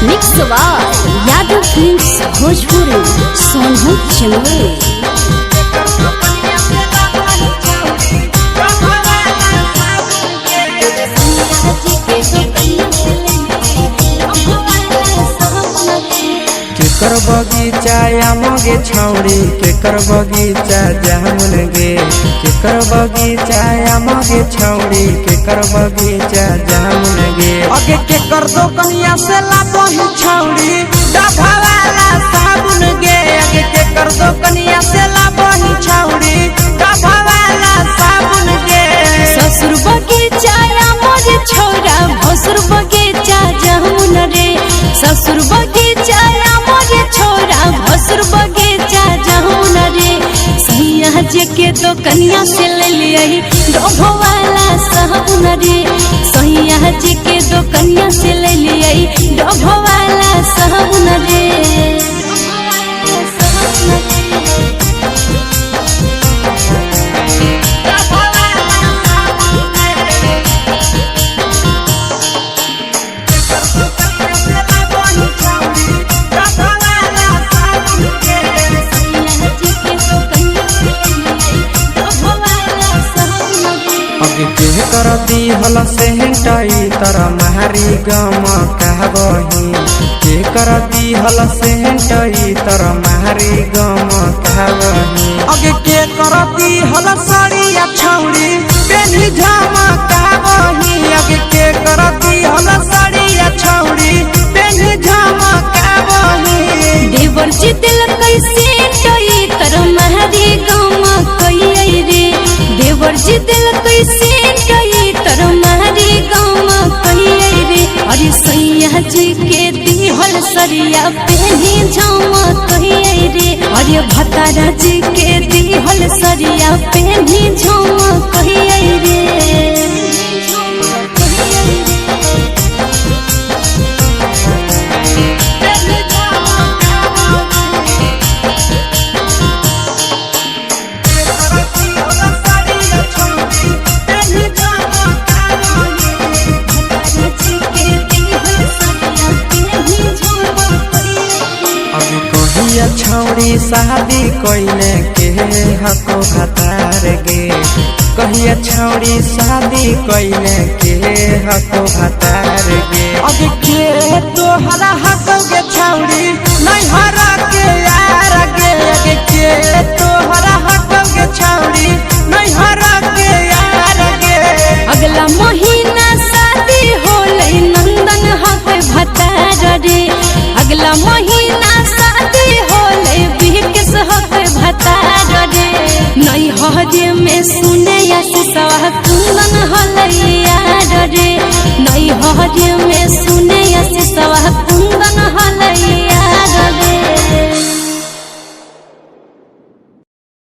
Mix by Yadav films Bhojpuri Sonu Chandel. केकर बगीचा आमगे छौड़ी केकर बगीचा जामुन गे केकर बगीचा आमगे छौड़ी केकर बगीचा जामुन गे अगे केकर दो कनिया से लाबही छौड़ी डभा वाला साबुन गे अगे केकर दो कनिया से लाबही छौड़ी डभा वाला साबुन गे ससुर बगीचा आमगे छौड़ा भसुर बगीचा जामुन रे ससुर बगीचा आमगे छौड़ा भसुर बगीचा जामुन रे सैया जी के दो कनिया से ले लियही डभा वाला साबुन रे सैया जी के दो कनिया से ले लियही डभा वाला साबुन रे। अगे के करती हला से हटाई तरा महरी गम कहबही के करती हला से हटाई तरा महरी गम कहबही अगे के करती हला साड़िया छौड़ी बेनी झामा कहबही अगे के करती हला साड़िया छौड़ी बेनी झामा कहबही देवर जी दिल कैसे टई तर महरी गम कई रे देवर जी दिल कैसे टई तर महरी गम कई रे अरे सैया जी के दिहल सरिया पेनी झम कई रे अरे भतारा जी के दिहल सरिया पेनी झम कई रे। छौड़ी शादी कोइले के हको भतार गे कहिया छौड़ी शादी कोइले के हको भतार गे अगे के तोहरा हकोगे छौड़ी नहीं हरा के यार गे अगे के तोहरा हकोगे छौड़ी नहीं हरा के यार गे अगला महीना शादी होले नंदन हक भतार रे अगला महीना शादी होले बिहकेस हक भतार रे नई हजे में सुने या सवा कुंदन हले यार रे नई हजे में